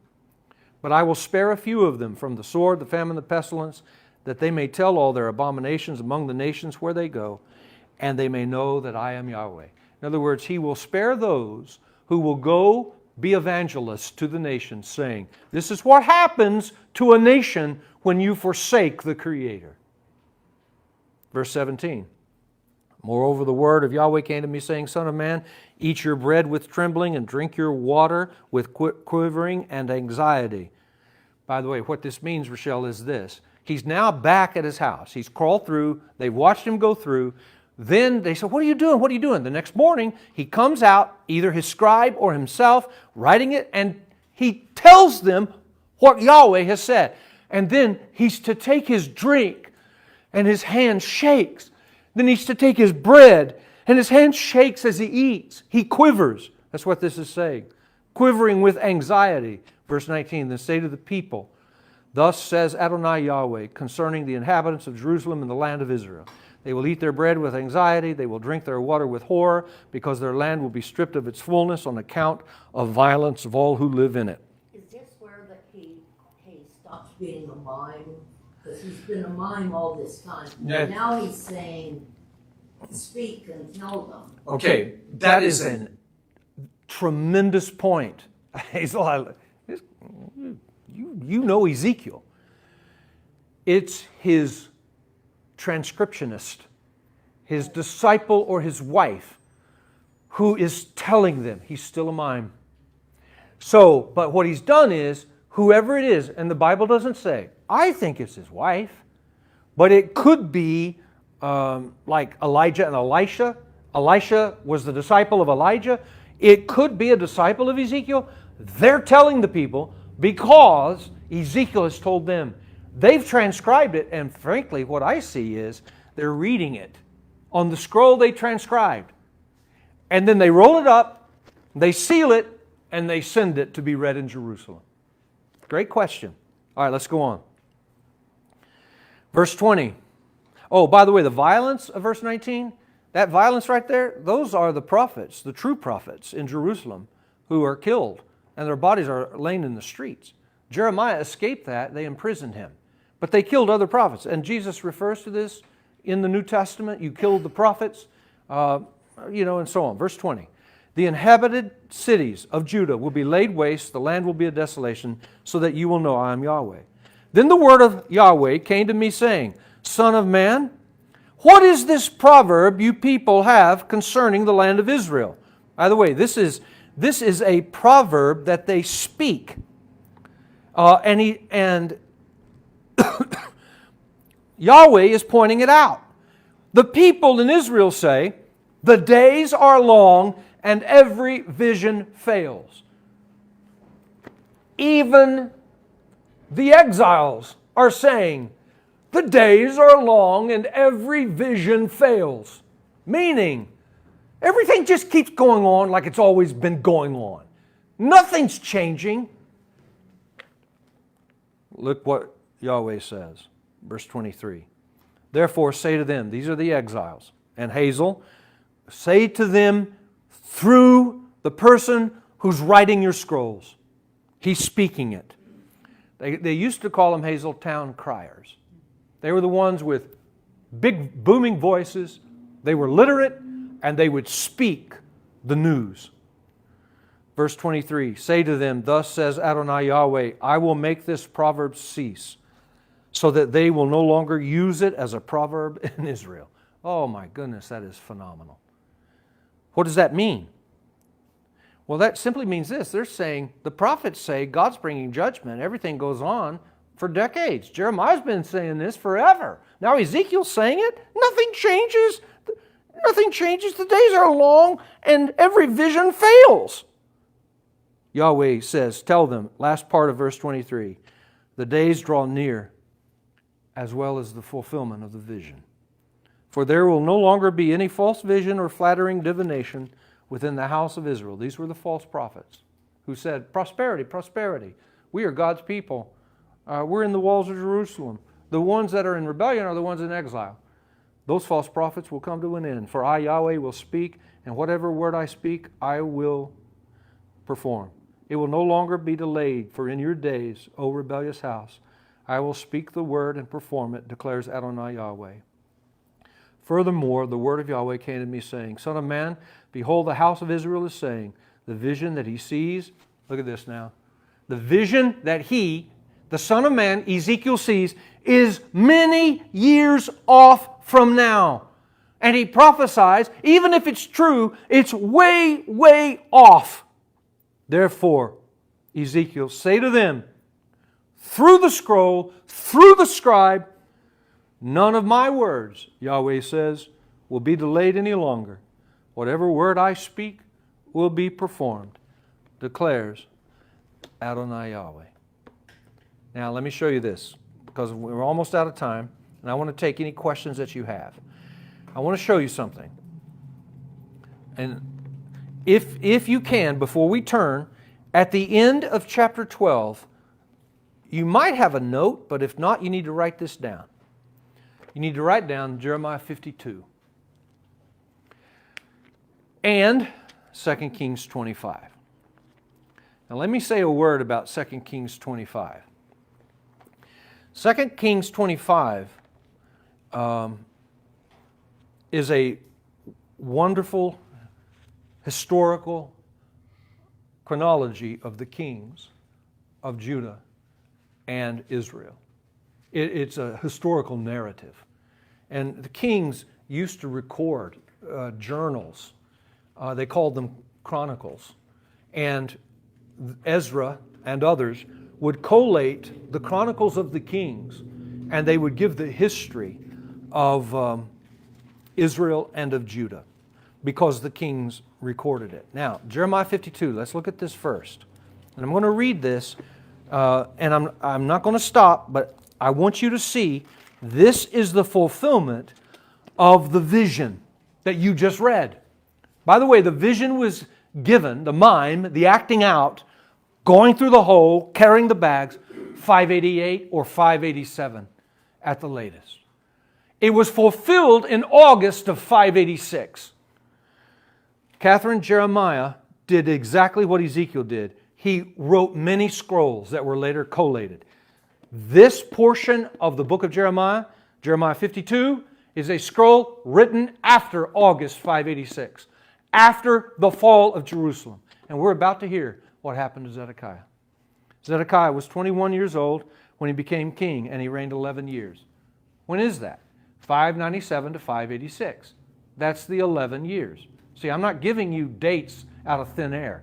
But I will spare a few of them from the sword, the famine, the pestilence, that they may tell all their abominations among the nations where they go, and they may know that I am Yahweh. In other words, He will spare those who will go be evangelists to the nations, saying, this is what happens to a nation when you forsake the Creator. Verse 17. Moreover, the word of Yahweh came to me, saying, Son of man, eat your bread with trembling and drink your water with quivering and anxiety. By the way, what this means, Rochelle, is this. He's now back at his house. He's crawled through. They've watched him go through. Then they said, what are you doing? What are you doing? The next morning, he comes out, either his scribe or himself, writing it, and he tells them what Yahweh has said. And then he's to take his drink, and his hand shakes. Then he's to take his bread, and his hand shakes as he eats. He quivers. That's what this is saying. Quivering with anxiety. Verse 19, then say to the people, thus says Adonai Yahweh concerning the inhabitants of Jerusalem and the land of Israel. They will eat their bread with anxiety. They will drink their water with horror, because their land will be stripped of its fullness on account of violence of all who live in it. Is this where he stops being a mime? Because he's been a mime all this time. Yeah. Now he's saying, speak and tell them. Okay, that is a tremendous point. Hazel, you know Ezekiel. It's his transcriptionist, his disciple or his wife, who is telling them he's still a mime. So, but what he's done is, whoever it is, and the Bible doesn't say, I think it's his wife, but it could be like Elijah and Elisha. Elisha was the disciple of Elijah. It could be a disciple of Ezekiel. They're telling the people because Ezekiel has told them. They've transcribed it, and frankly, what I see is they're reading it on the scroll they transcribed. And then they roll it up, they seal it, and they send it to be read in Jerusalem. Great question. All right, let's go on. Verse 20. Oh, by the way, the violence of verse 19, that violence right there, those are the prophets, the true prophets in Jerusalem who are killed, and their bodies are laying in the streets. Jeremiah escaped that. They imprisoned him. But they killed other prophets. And Jesus refers to this in the New Testament. You killed the prophets, and so on. Verse 20. The inhabited cities of Judah will be laid waste, the land will be a desolation, so that you will know I am Yahweh. Then the word of Yahweh came to me saying, Son of man, what is this proverb you people have concerning the land of Israel? By the way, this is a proverb that they speak. And Yahweh is pointing it out. The people in Israel say, the days are long and every vision fails. Even the exiles are saying, the days are long and every vision fails. Meaning, everything just keeps going on like it's always been going on. Nothing's changing. Look what Yahweh says. Verse 23. Therefore say to them, these are the exiles, and Hazel, say to them through the person who's writing your scrolls. He's speaking it. They used to call them Hazel town criers. They were the ones with big booming voices. They were literate, and they would speak the news. Verse 23, say to them, thus says Adonai Yahweh, I will make this proverb cease, so that they will no longer use it as a proverb in Israel. Oh my goodness, that is phenomenal. What does that mean? Well, that simply means this. They're saying, the prophets say God's bringing judgment. Everything goes on for decades. Jeremiah's been saying this forever. Now Ezekiel's saying it. Nothing changes. Nothing changes. The days are long and every vision fails. Yahweh says, tell them, last part of verse 23, the days draw near as well as the fulfillment of the vision. For there will no longer be any false vision or flattering divination within the house of Israel. These were the false prophets who said, prosperity, prosperity. We are God's people. We're in the walls of Jerusalem. The ones that are in rebellion are the ones in exile. Those false prophets will come to an end. For I, Yahweh, will speak, and whatever word I speak, I will perform. It will no longer be delayed, for in your days, O rebellious house, I will speak the word and perform it, declares Adonai Yahweh. Furthermore, the word of Yahweh came to me, saying, Son of man, behold, the house of Israel is saying, the vision that he sees, look at this now, the vision that he, the Son of Man, Ezekiel sees, is many years off from now. And he prophesies, even if it's true, it's way, way off. Therefore, Ezekiel, say to them, through the scroll, through the scribe, none of my words, Yahweh says, will be delayed any longer. Whatever word I speak will be performed, declares Adonai Yahweh. Now, let me show you this, because we're almost out of time, and I want to take any questions that you have. I want to show you something. And if you can, before we turn, at the end of chapter 12, you might have a note, but if not, you need to write this down. You need to write down Jeremiah 52 and 2 Kings 25. Now let me say a word about 2 Kings 25. 2 Kings 25 is a wonderful historical chronology of the kings of Judah and Israel. It's a historical narrative. And the kings used to record journals. They called them chronicles. And Ezra and others would collate the chronicles of the kings, and they would give the history of Israel and of Judah, because the kings recorded it. Now, Jeremiah 52, let's look at this first. And I'm going to read this, and I'm not going to stop, but I want you to see this is the fulfillment of the vision that you just read. By the way, the vision was given, the mime, the acting out, going through the hole, carrying the bags, 588 or 587 at the latest. It was fulfilled in August of 586. Catherine Jeremiah did exactly what Ezekiel did. He wrote many scrolls that were later collated. This portion of the book of Jeremiah, Jeremiah 52, is a scroll written after August 586, after the fall of Jerusalem. And we're about to hear what happened to Zedekiah. Zedekiah was 21 years old when he became king, and he reigned 11 years. When is that? 597 to 586. That's the 11 years. See, I'm not giving you dates out of thin air.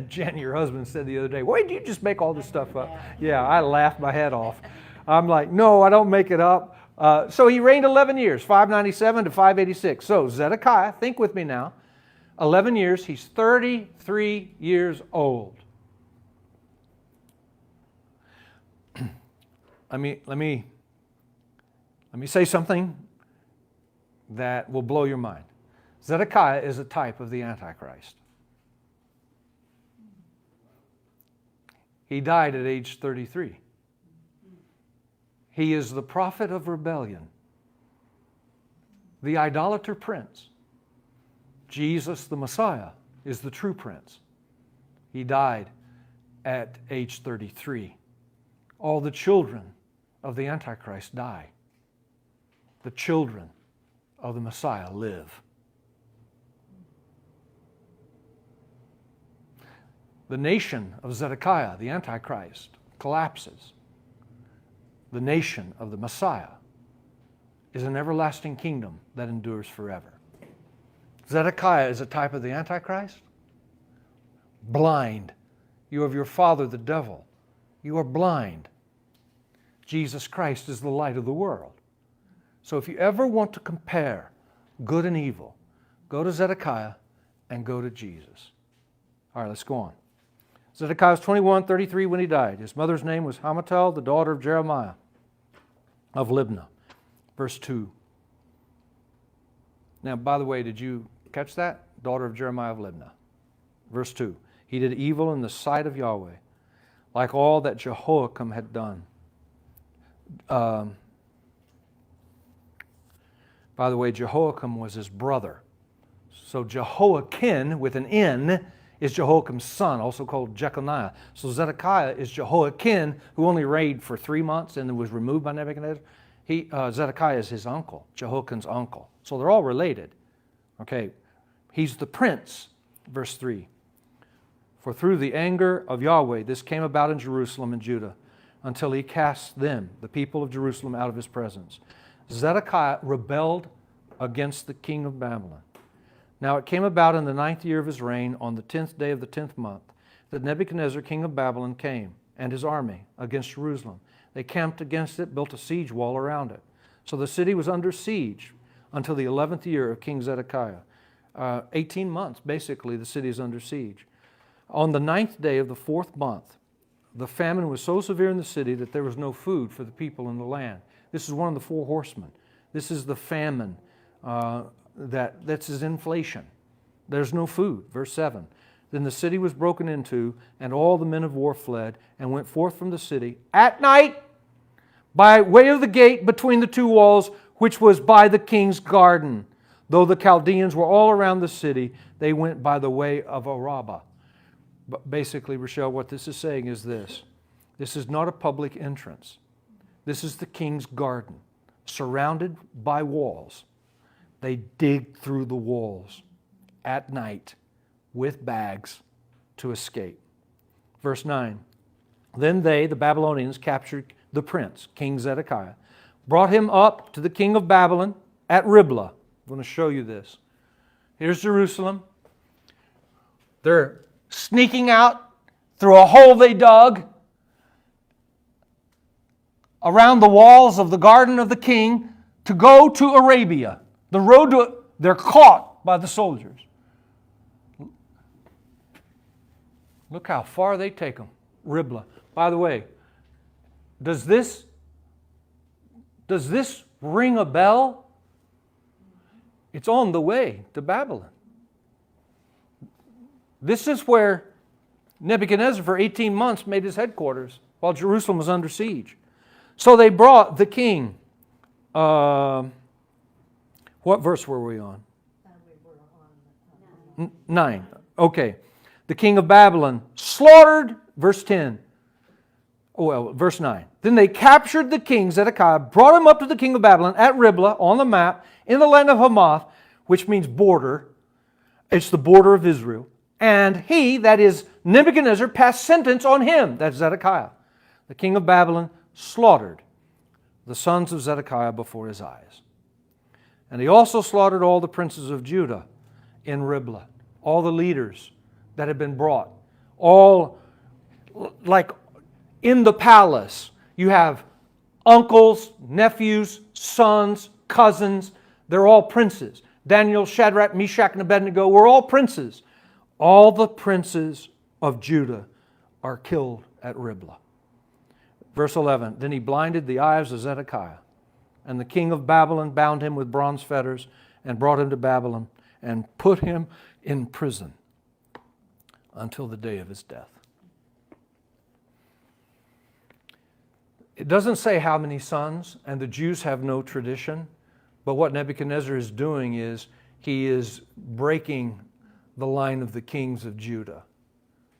Jen, your husband, said the other day, wait, do you just make all this stuff up? Yeah, I laughed my head off. I'm like, no, I don't make it up. So he reigned 11 years, 597 to 586. So Zedekiah, think with me now, 11 years, he's 33 years old. Let me say something that will blow your mind. Zedekiah is a type of the Antichrist. He died at age 33. He is the prophet of rebellion, the idolater prince. Jesus, the Messiah, is the true prince. He died at age 33. All the children of the Antichrist die. The children of the Messiah live. The nation of Zedekiah, the Antichrist, collapses. The nation of the Messiah is an everlasting kingdom that endures forever. Zedekiah is a type of the Antichrist. Blind. You have your father, the devil. You are blind. Jesus Christ is the light of the world. So if you ever want to compare good and evil, go to Zedekiah and go to Jesus. All right, let's go on. Zedekiah was 33 when he died. His mother's name was Hamutal, the daughter of Jeremiah of Libnah. Verse 2. Now, by the way, did you catch that? Daughter of Jeremiah of Libnah. Verse 2. He did evil in the sight of Yahweh, like all that Jehoiakim had done. By the way, Jehoiakim was his brother. So Jehoiakim, with an N, is Jehoiakim's son, also called Jeconiah. So Zedekiah is Jehoiakim, who only reigned for 3 months and then was removed by Nebuchadnezzar. Zedekiah is his uncle, Jehoiakim's uncle. So they're all related. Okay, he's the prince. Verse 3. For through the anger of Yahweh, this came about in Jerusalem and Judah, until he cast them, the people of Jerusalem, out of his presence. Zedekiah rebelled against the king of Babylon. Now it came about in the 9th year of his reign, on the 10th day of the 10th month, that Nebuchadnezzar, king of Babylon, came, and his army, against Jerusalem. They camped against it, built a siege wall around it. So the city was under siege until the 11th year of King Zedekiah. 18 months, basically, the city is under siege. On the 9th day of the 4th month, the famine was so severe in the city that there was no food for the people in the land. This is one of the 4 horsemen. This is the famine. That's his inflation. There's no food. Verse 7. Then the city was broken into, and all the men of war fled, and went forth from the city at night by way of the gate between the 2 walls, which was by the king's garden. Though the Chaldeans were all around the city, they went by the way of Arabah. But basically, Rochelle, what this is saying is this. This is not a public entrance. This is the king's garden, surrounded by walls. They dig through the walls at night with bags to escape. Verse 9. Then they, the Babylonians, captured the prince, King Zedekiah, brought him up to the king of Babylon at Riblah. I'm going to show you this. Here's Jerusalem. They're sneaking out through a hole they dug around the walls of the garden of the king to go to Arabia, The road to, they're caught by the soldiers. Look how far they take them. Riblah. By the way, does this ring a bell? It's on the way to Babylon. This is where Nebuchadnezzar for 18 months made his headquarters while Jerusalem was under siege. So they brought the king. What verse were we on? We were on 9. Okay. The king of Babylon slaughtered, verse 10. Verse 9. Then they captured the king Zedekiah, brought him up to the king of Babylon at Riblah on the map in the land of Hamath, which means border. It's the border of Israel. And he, that is Nebuchadnezzar, passed sentence on him, that's Zedekiah. The king of Babylon slaughtered the sons of Zedekiah before his eyes. And he also slaughtered all the princes of Judah in Riblah, all the leaders that had been brought. All, like in the palace, you have uncles, nephews, sons, cousins. They're all princes. Daniel, Shadrach, Meshach, and Abednego were all princes. All the princes of Judah are killed at Riblah. Verse 11, then he blinded the eyes of Zedekiah, and the king of Babylon bound him with bronze fetters and brought him to Babylon and put him in prison until the day of his death. It doesn't say how many sons, and the Jews have no tradition, but what Nebuchadnezzar is doing is he is breaking the line of the kings of Judah.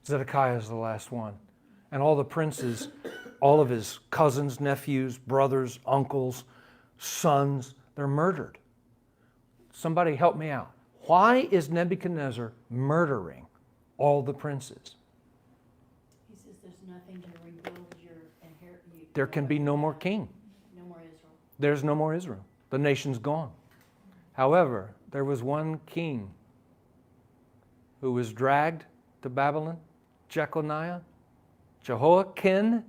Zedekiah is the last one. And all the princes, all of his cousins, nephews, brothers, uncles, sons, they're murdered. Somebody help me out. Why is Nebuchadnezzar murdering all the princes? He says there's nothing to rebuild your inheritance. There can be no more king. No more Israel. There's no more Israel. The nation's gone. However, there was one king who was dragged to Babylon, Jeconiah, Jehoiakim,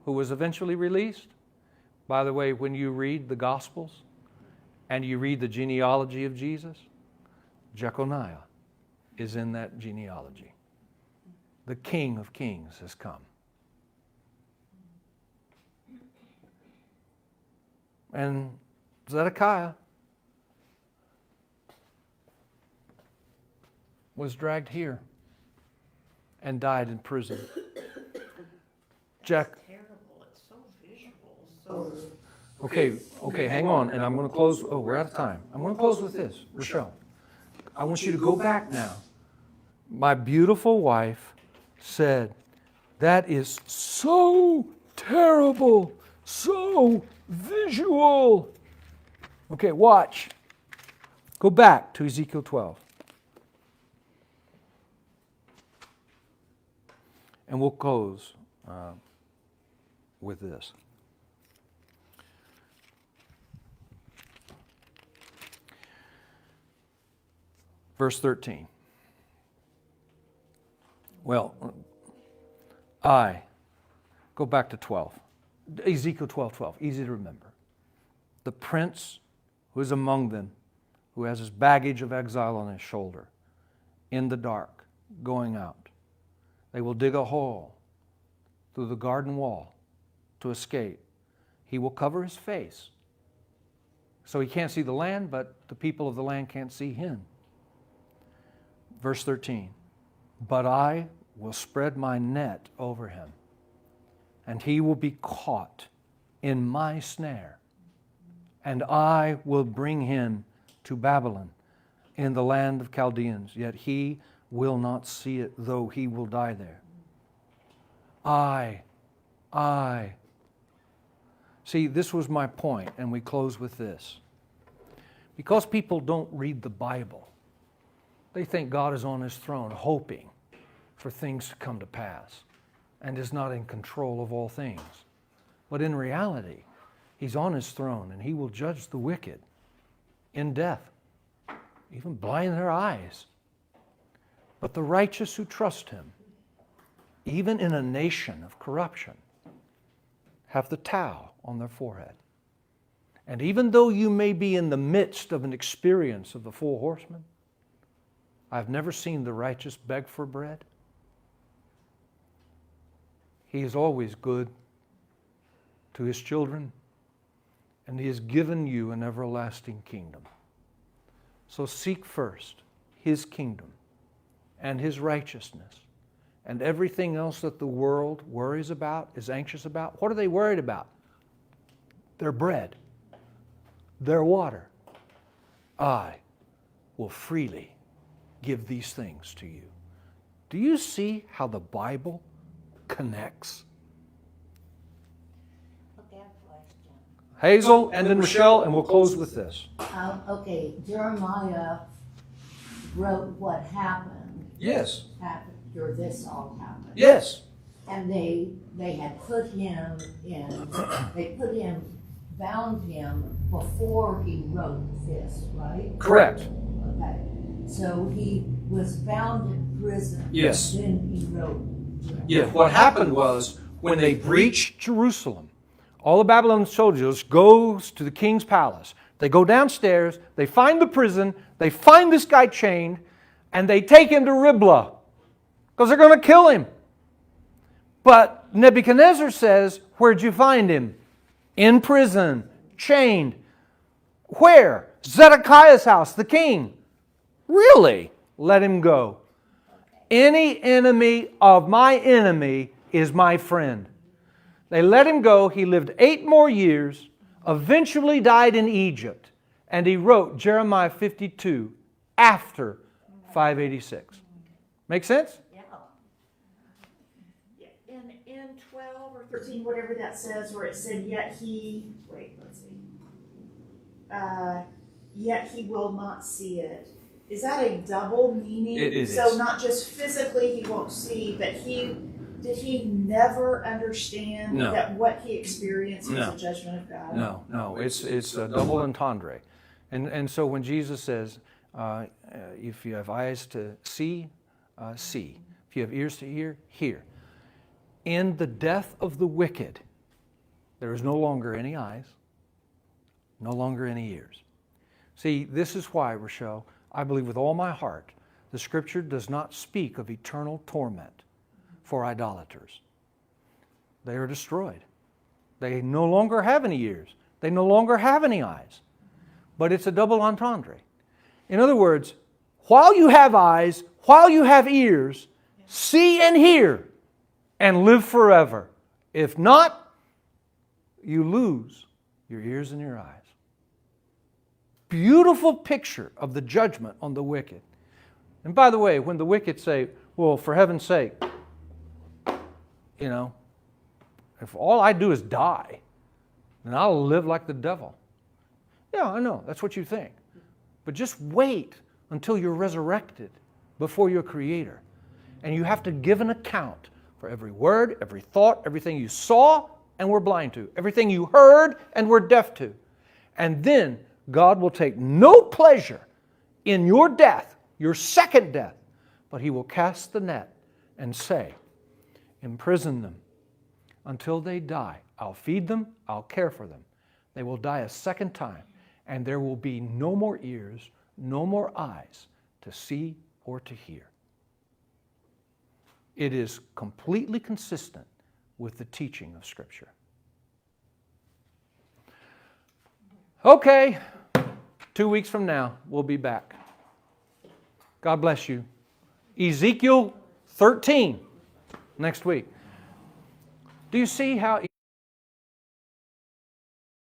who was eventually released. By the way, when you read the Gospels and you read the genealogy of Jesus, Jeconiah is in that genealogy. The King of Kings has come. And Zedekiah was dragged here and died in prison. Terrible. It's so visual. So Okay, hang on, and I'm going to close. Oh, we're out of time. I'm going to close with this. Rochelle, I want you to go back now. My beautiful wife said, that is so terrible, so visual. Okay, watch. Go back to Ezekiel 12. And we'll close with this. Verse 13. Well, go back to 12. Ezekiel 12:12, easy to remember. The prince who is among them, who has his baggage of exile on his shoulder, in the dark, going out. They will dig a hole through the garden wall to escape. He will cover his face, so he can't see the land, but the people of the land can't see him. Verse 13, but I will spread my net over him, and he will be caught in my snare, and I will bring him to Babylon in the land of Chaldeans, yet he will not see it, though he will die there. I. See, this was my point, and we close with this. Because people don't read the Bible, they think God is on his throne hoping for things to come to pass and is not in control of all things. But in reality, he's on his throne and he will judge the wicked in death, even blind their eyes. But the righteous who trust him, even in a nation of corruption, have the tau on their forehead. And even though you may be in the midst of an experience of the four horsemen, I've never seen the righteous beg for bread. He is always good to His children, and He has given you an everlasting kingdom. So seek first His kingdom and His righteousness, and everything else that the world worries about, is anxious about. What are they worried about? Their bread, their water. I will freely give these things to you. Do you see how the Bible connects? Okay, I have a question. Hazel and then Michelle, and we'll close with this. Okay, Jeremiah wrote what happened Yes. after this all happened. Yes. And they had put him bound him before he wrote this, right? Correct. Okay. So he was bound in prison. Yes. Then he wrote. Yeah, what happened was when they breached Jerusalem, all the Babylonian soldiers goes to the king's palace. They go downstairs, they find the prison, they find this guy chained, and they take him to Riblah because they're going to kill him. But Nebuchadnezzar says, where'd you find him? In prison, chained. Where? Zedekiah's house, the king. Really? Let him go. Any enemy of my enemy is my friend. They let him go. He lived 8 more years, eventually died in Egypt, and he wrote Jeremiah 52 after 586. Make sense? Yeah. In 12 or 13, whatever that says, where it said, yet he will not see it. Is that a double meaning? It is. So not just physically he won't see, but did he never understand No. that what he experienced was No. a judgment of God? No, it's a double entendre. And so when Jesus says, if you have eyes to see, see. If you have ears to hear, hear. In the death of the wicked, there is no longer any eyes, no longer any ears. See, this is why, Rochelle, I believe with all my heart, the Scripture does not speak of eternal torment for idolaters. They are destroyed. They no longer have any ears. They no longer have any eyes. But it's a double entendre. In other words, while you have eyes, while you have ears, see and hear and live forever. If not, you lose your ears and your eyes. Beautiful picture of the judgment on the wicked. And by the way, when the wicked say, well, for heaven's sake, if all I do is die, then I'll live like the devil. Yeah, I know, that's what you think. But just wait until you're resurrected before your Creator. And you have to give an account for every word, every thought, everything you saw and were blind to, everything you heard and were deaf to. And then God will take no pleasure in your death, your second death, but He will cast the net and say, imprison them until they die. I'll feed them, I'll care for them. They will die a second time, and there will be no more ears, no more eyes to see or to hear. It is completely consistent with the teaching of Scripture. Okay, 2 weeks from now, we'll be back. God bless you. Ezekiel 13 next week. Do you see how